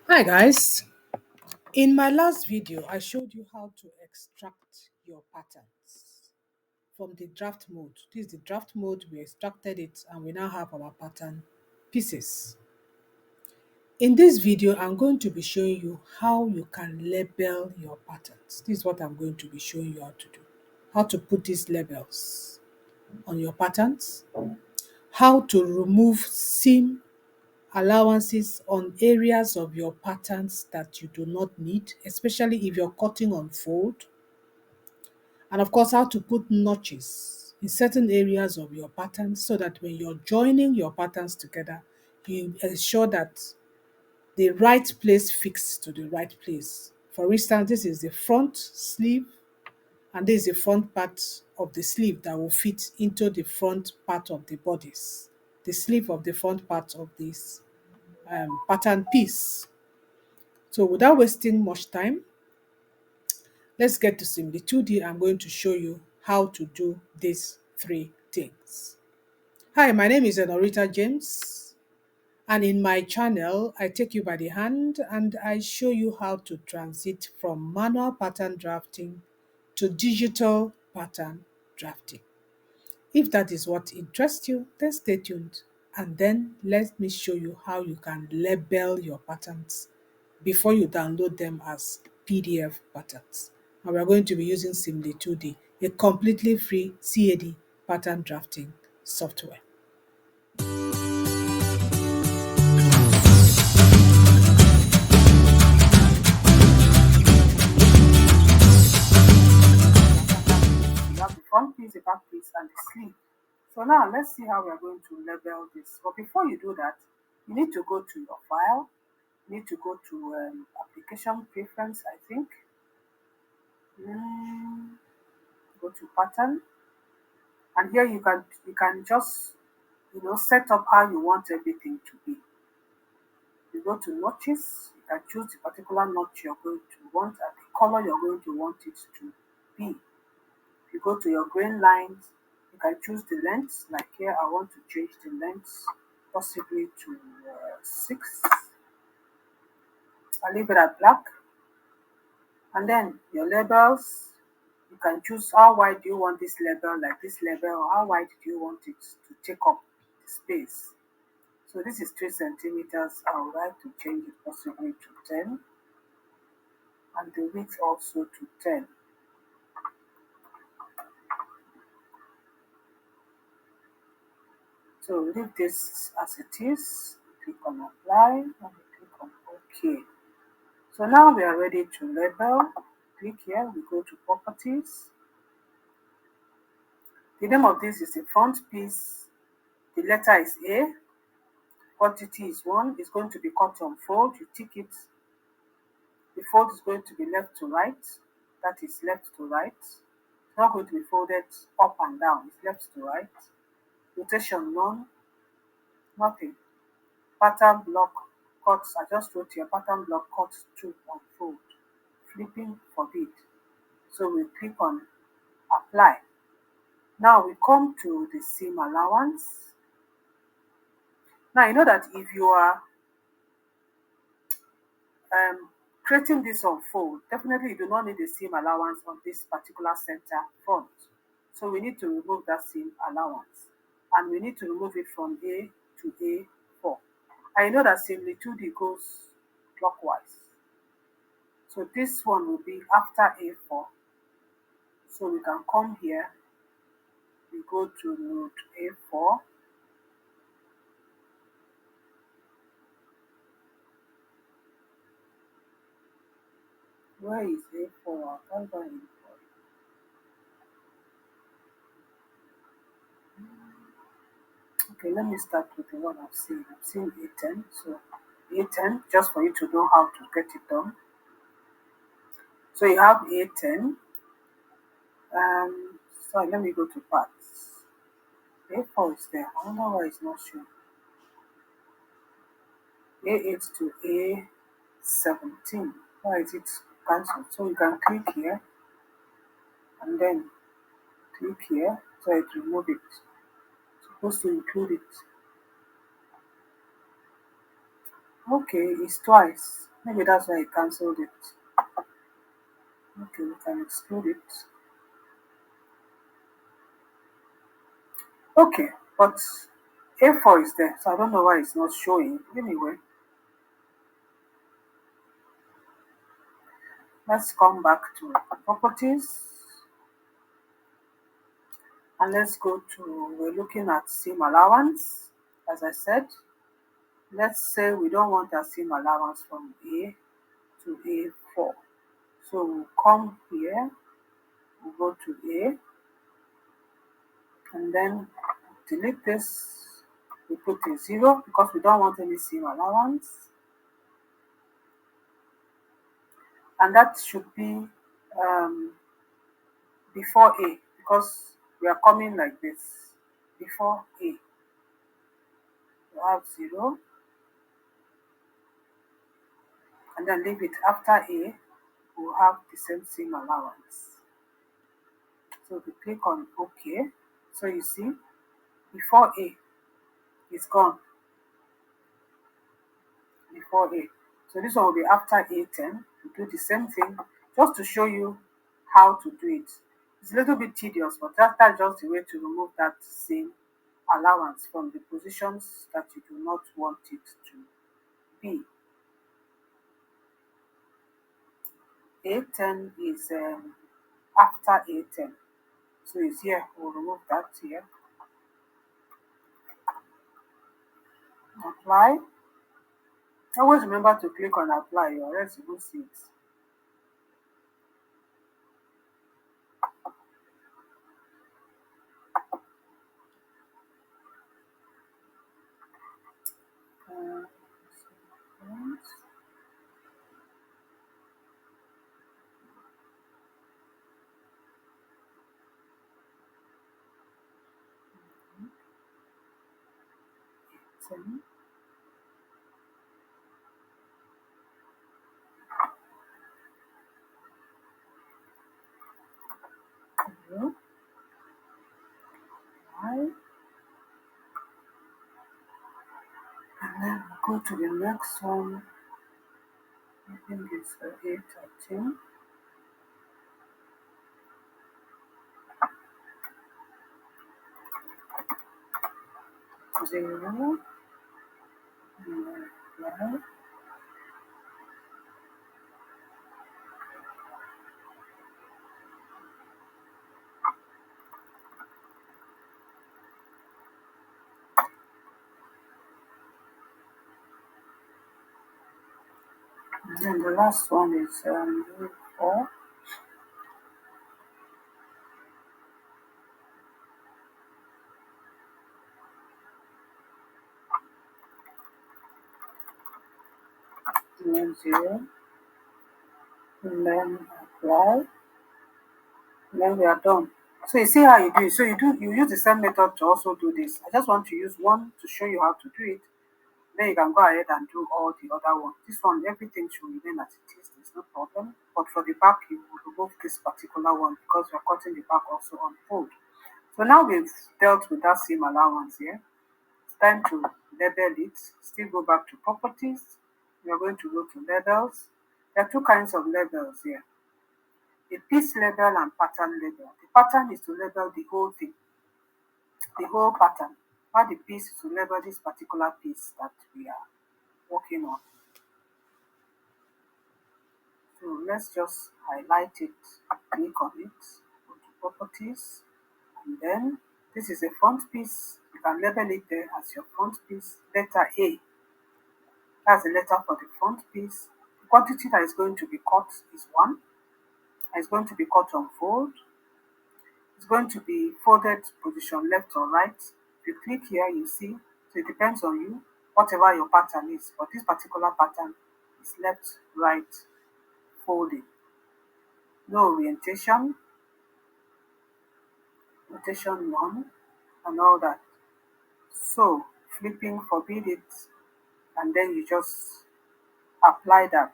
Hi guys, in my last video I showed you how to extract your patterns from the draft mode. This is the draft mode, we extracted it and we now have our pattern pieces. In this video I'm going to be showing you how you can label your patterns. This is what I'm going to be showing you how to do. How to put these labels on your patterns, how to remove seam allowances on areas of your patterns that you do not need, especially if you're cutting on fold, and of course how to put notches in certain areas of your patterns so that when you're joining your patterns together, you ensure that the right place fits to the right place. For instance, this is the front sleeve and this is the front part of the sleeve that will fit into the front part of the bodice, the sleeve of the front part of this pattern piece. So without wasting much time, let's get to Simly 2D. I'm going to show you how to do these three things. Hi, my name is Enorita James, and in my channel, I take you by the hand and I show you how to transit from manual pattern drafting to digital pattern drafting. If that is what interests you, then stay tuned. And then let me show you how you can label your patterns before you download them as PDF patterns. And we are going to be using Simly 2D, a completely free CAD pattern drafting software. You have the front piece, the back piece, and the sleeve. So now let's see how we are going to label this. But before you do that, you need to go to your file. You need to go to application preference, I think. Go to pattern, and here you can just set up how you want everything to be. You go to notches, you can choose the particular notch you're going to want and the color you're going to want it to be. You go to your grain lines, you can choose the length. Like here, I want to change the length possibly to 6. I leave it at black. And then your labels, you can choose how wide do you want this label, like this label, or how wide do you want it to take up the space. So this is 3 centimeters. I would like to change it possibly to 10, and the width also to 10. So leave this as it is, click on apply, and click on OK. So now we are ready to label. Click here, we go to properties. The name of this is the front piece. The letter is A. Quantity is 1. It's going to be cut on fold. You tick it. The fold is going to be left to right. That is left to right. It's not going to be folded up and down. It's left to right. Rotation none. Nothing. Pattern block cuts. I just wrote here pattern block cut to on fold. Flipping forbid. So we click on apply. Now we come to the seam allowance. Now you know that if you are creating this on fold, definitely you do not need a seam allowance on this particular center front. So we need to remove that seam allowance, and we need to remove it from A to A4. I know that Simly 2D goes clockwise. So this one will be after A4. So we can come here, we go to node A4. Where is A4? I can't find A4. Okay, let me start with the one I've seen. I've seen A10. So A10, just for you to know how to get it done. So you have A10. Sorry, let me go to parts. A4 is there. I wonder why it's not showing. A8 to A17. Why is it cancelled? So you can click here and then click here so it remove it. It's supposed to include it. Okay, it's twice. Maybe that's why he cancelled it. Okay, we can exclude it. Okay, but A4 is there, so I don't know why it's not showing. Anyway, let's come back to properties and let's go to, we're looking at SIM allowance. As I said, let's say we don't want a SIM allowance from A to A4. So we'll come here, we'll go to A, and then delete this. We put a 0 because we don't want any SIM allowance. And that should be um, before A because we are coming like this. Before A, you have 0, and then leave it after A, we'll have the same allowance. So we click on OK. So you see, before A is gone. Before A. So this one will be after A10. We do the same thing just to show you how to do it. It's a little bit tedious, but that's just the way to remove that same allowance from the positions that you do not want it to be. A10 is after A10. So it's here. We'll remove that here. Apply. Always remember to click on apply or else you will see it. Uh, and then go to the next one. I think it's 813. 0. Apply. And then the last one is 4. And then 0. And then apply. And then we are done. So you see how you do it. So you use the same method to also do this. I just want to use one to show you how to do it. Then you can go ahead and do all the other ones. This one, everything should remain as it is. There's no problem. But for the back, you will remove this particular one because we're cutting the back also on fold. So now we've dealt with that same allowance here. It's time to label it. Still go back to properties. We are going to go to labels. There are two kinds of labels here. A piece label and pattern label. The pattern is to label the whole thing, the whole pattern, while the piece is to label this particular piece that we are working on. So let's just highlight it, click on it, go to properties, and then this is a front piece. You can label it there as your front piece, letter A. That's the letter for the front piece. The quantity that is going to be cut is 1. It's going to be cut on fold. It's going to be folded position left or right. If you click here, you see, so it depends on you, whatever your pattern is. But this particular pattern is left, right, folding. No orientation, rotation none, and all that. So flipping forbid it, and then you just apply that,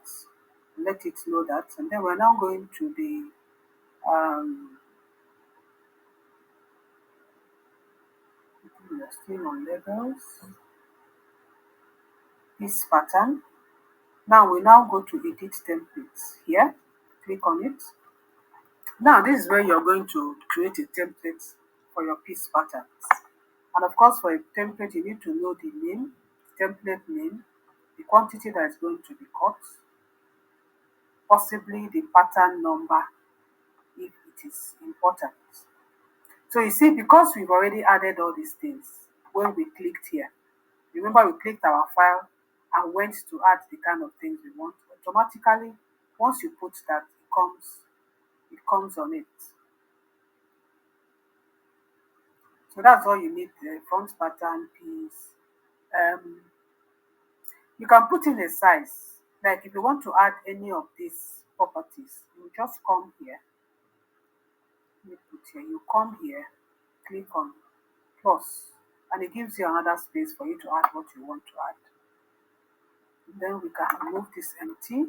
let it know that, and then we're now going to the we're still on labels. This pattern, Now we now go to edit templates here. Click on it. Now this is where you're going to create a template for your piece patterns. And of course, for a template, you need to know the name, template name, the quantity that is going to be cut, possibly the pattern number if it is important. So you see, because we've already added all these things, when we clicked here, remember we clicked our file and went to add the kind of things we want. Automatically, once you put that, it comes on it. So that's all you need, the front pattern piece. Um, you can put in a size. Like if you want to add any of these properties, you just come here. Let me put here. You come here, click on plus, and it gives you another space for you to add what you want to add. Then we can remove this empty,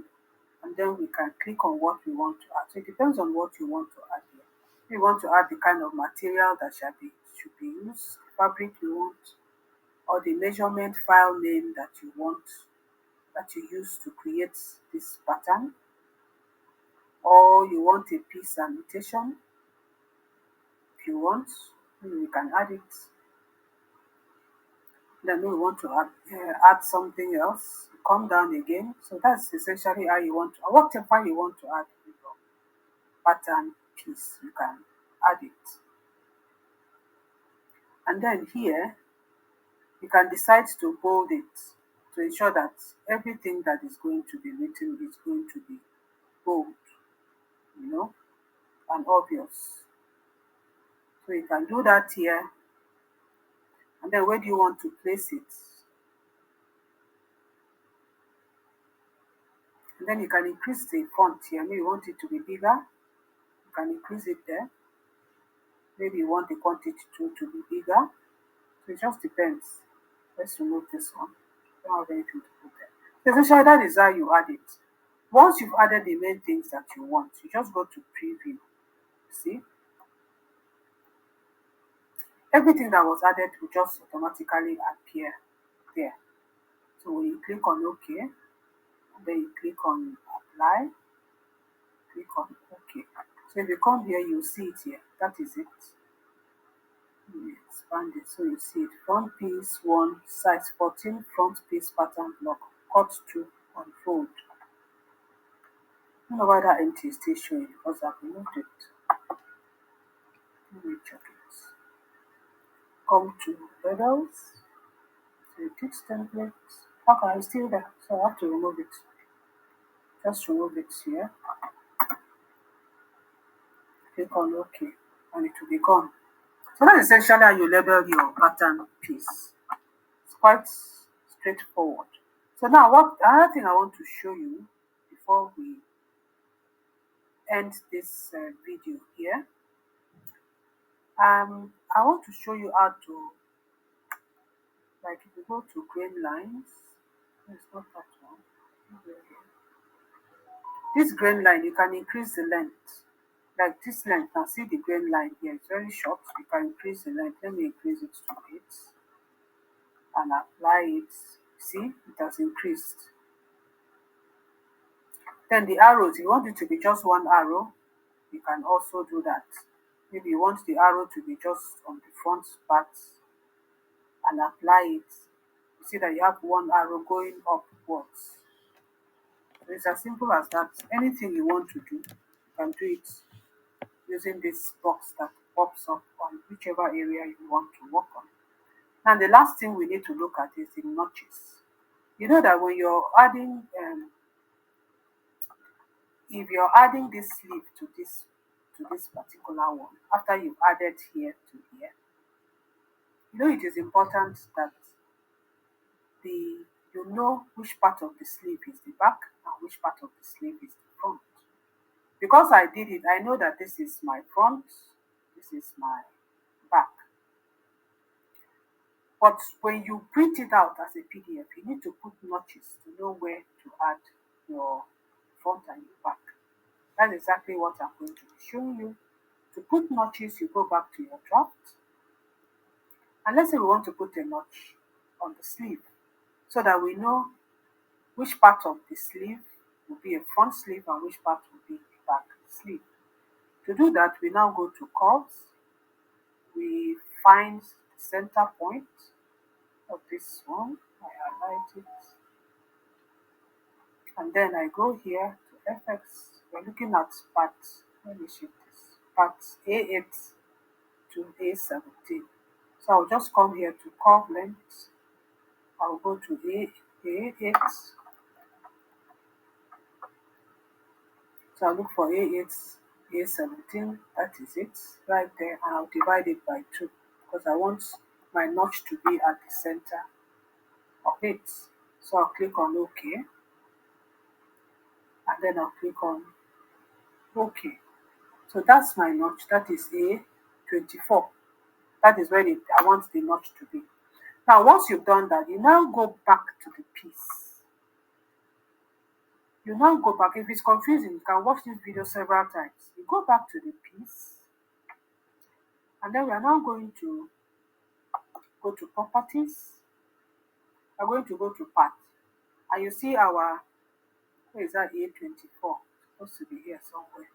and then we can click on what we want to add. So it depends on what you want to add here. If you want to add the kind of material that should be used, fabric you want, or the measurement file name that you want, that you use to create this pattern, or you want a piece annotation. If you want, we can add it. Then we want to add something else, come down again. So that's essentially how you want to, whatever you want to add in your pattern piece, you can add it. And then here, you can decide to bold it to ensure that everything that is going to be written is going to be bold, and obvious. So you can do that here. And then where do you want to place it? And then you can increase the font here. Maybe you want it to be bigger, you can increase it there. Maybe you want the quantity to be bigger. So it just depends. Let's remove this one. Don't have anything to put there. So essentially that is how you add it. Once you've added the main things that you want, you just go to preview. See? Everything that was added will just automatically appear there. So when you click on OK, and then you click on apply, click on OK. So if you come here, you see it here. That is it. You expand it so you see it. Front piece 1, size 14, front piece pattern block, cut 2, unfold. I don't know why that empty is still showing because I've removed it. Let me check it. Come to labels, so text templates. Okay, it's still there, so I have to remove it. Just remove it here. Click on OK, and it will be gone. So that's essentially how you label your pattern piece. It's quite straightforward. So now, another thing I want to show you before we end this video here, I want to show you how to, like if you go to grain lines, it's not that one. This grain line, you can increase the length. Like this length, now see the grain line here, it's very short. You can increase the length. Let me increase it to 8 and apply it. See, it has increased. Then the arrows, if you want it to be just one arrow, you can also do that. Maybe you want the arrow to be just on the front part and apply it. You see that you have one arrow going upwards. So it's as simple as that. Anything you want to do, you can do it using this box that pops up on whichever area you want to work on. Now the last thing we need to look at is the notches. You know that when you're adding, if you're adding this sleeve to this particular one, after you've added here to here, it is important that you know which part of the sleeve is the back and which part of the sleeve is the front. Because I did it, I know that this is my front, this is my back. But when you print it out as a PDF, you need to put notches to know where to add your front and your back. That's exactly what I'm going to be showing you. To put notches, you go back to your draft. And let's say we want to put a notch on the sleeve so that we know which part of the sleeve will be a front sleeve and which part will be a back sleeve. To do that, we now go to curves. We find the center point of this one. I highlight it. And then I go here to FX. We're looking at part, let me shift this, part A8 to A17. So I'll just come here to curve length. I'll go to A8. So I'll look for A8, A17, that is it, right there, and I'll divide it by 2 because I want my notch to be at the center of it. So I'll click on OK, and then I'll click on OK. So that's my notch, that is A24. That is where I want the notch to be. Now, once you've done that, you now go back to the piece. You now go back. If it's confusing, you can watch this video several times. You go back to the piece, and then we are now going to go to properties. We're going to go to part, and you see our, where is that, A24? Supposed to be here somewhere.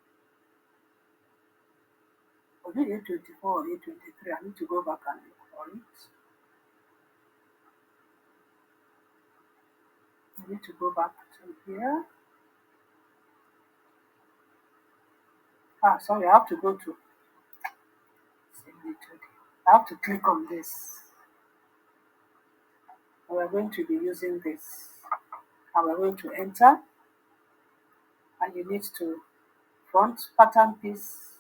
Was it A24 or A23? I need to go back and look for it. I need to go back to here. Sorry, I have to go to, I have to click on this. We're going to be using this, and we're going to enter, and you need to front pattern piece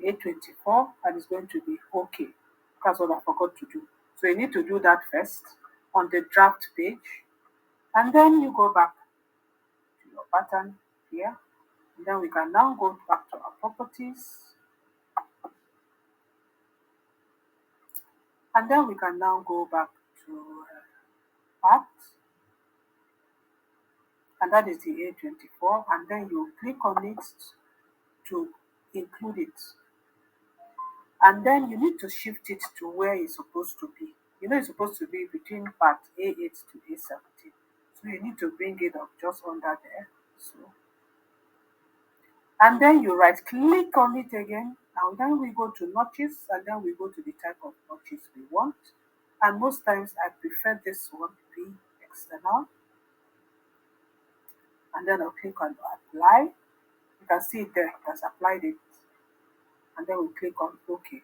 A24, and it's going to be OK. That's what I forgot to do. So you need to do that first on the draft page, and then you go back to your pattern here, and then we can now go back to our properties, and then we can now go back to part, and that is the A24, and then you click on it to include it, and then you need to shift it to where it's supposed to be. You know, it's supposed to be between part A8 to A17, so you need to bring it up just under there. So, and then you right click on it again, and then we go to notches, and then we go to the type of notches we want, and most times I prefer this one to be external, and then I'll click on apply. You can see it there, it has applied it, and then we click on OK.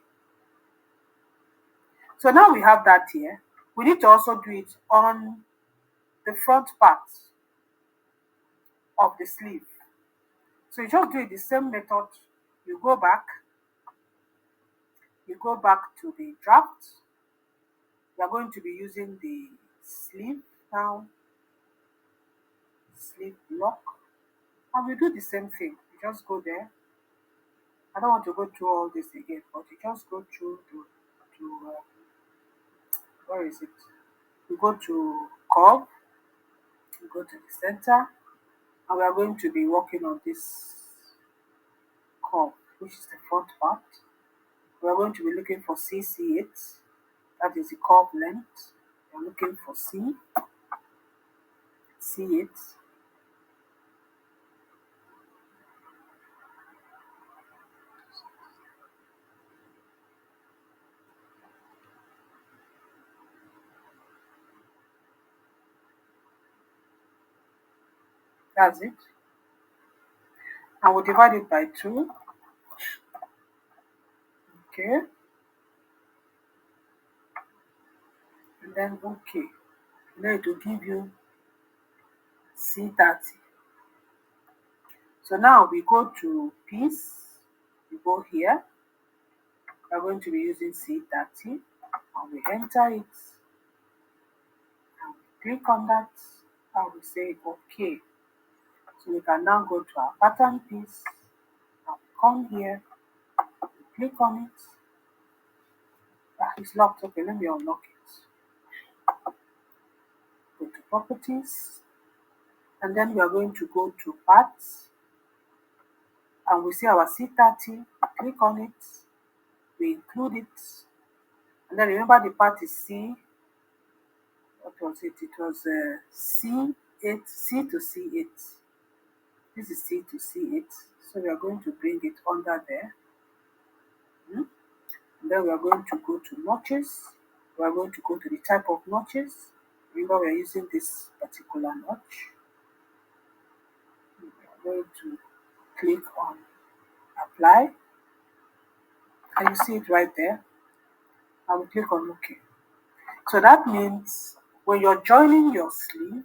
So now we have that here. We need to also do it on the front part of the sleeve. So you just do it the same method. You go back to the draft. We are going to be using the sleeve now, sleeve block, and we do the same thing. You just go there. I don't want to go through all this again, but you just go through to where is it? You go to curve, you go to the center, and we are going to be working on this curve, which is the front part. We are going to be looking for CC8, that is the curve length. We are looking for C8. That's it. And we'll divide it by 2. Okay. And then OK. Then it will give you C30. So now we go to piece. We go here. We're going to be using C30. And we enter it. And we click on that. And we say OK. So we can now go to our pattern piece. And come here. We click on it. It's locked. Okay, let me unlock it. Go to properties, and then we are going to go to parts, and we see our C30. Click on it, we include it, and then remember the part is C. What was it? It was C 8, C to C8. This is C to C8. So we are going to bring it under there. Hmm? And then we are going to go to notches. We are going to go to the type of notches. Remember, we are using this particular notch. We are going to click on apply, and you see it right there. I will click on OK. So that means when you're joining your sleeve,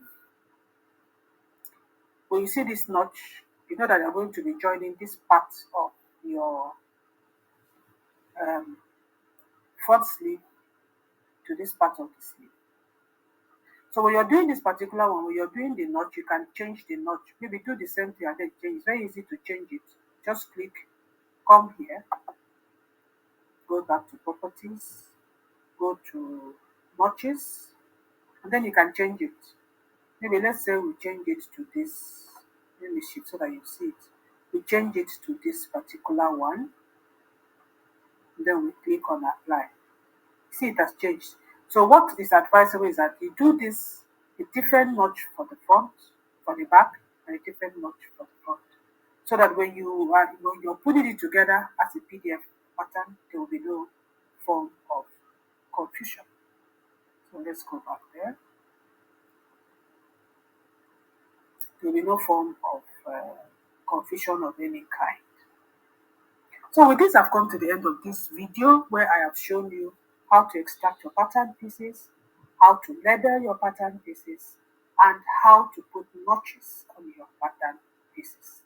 when you see this notch, you know that you're going to be joining this part of your um, front sleeve to this part of the sleeve. So when you're doing this particular one, when you're doing the notch, you can change the notch. Maybe do the same thing and then change. It's very easy to change it. Just click, come here, go back to properties, go to notches, and then you can change it. Maybe let's say we change it to this. Let me shift so that you see it. We change it to this particular one. Then we click on apply. See, it has changed. So what is advisable is that you do this a different notch for the front, for the back, and a different notch for the front. So that when you're putting it together as a PDF pattern, there will be no form of confusion. So let's go back there. There will be no form of confusion of any kind. So with this, I've come to the end of this video where I have shown you how to extract your pattern pieces, how to label your pattern pieces, and how to put notches on your pattern pieces.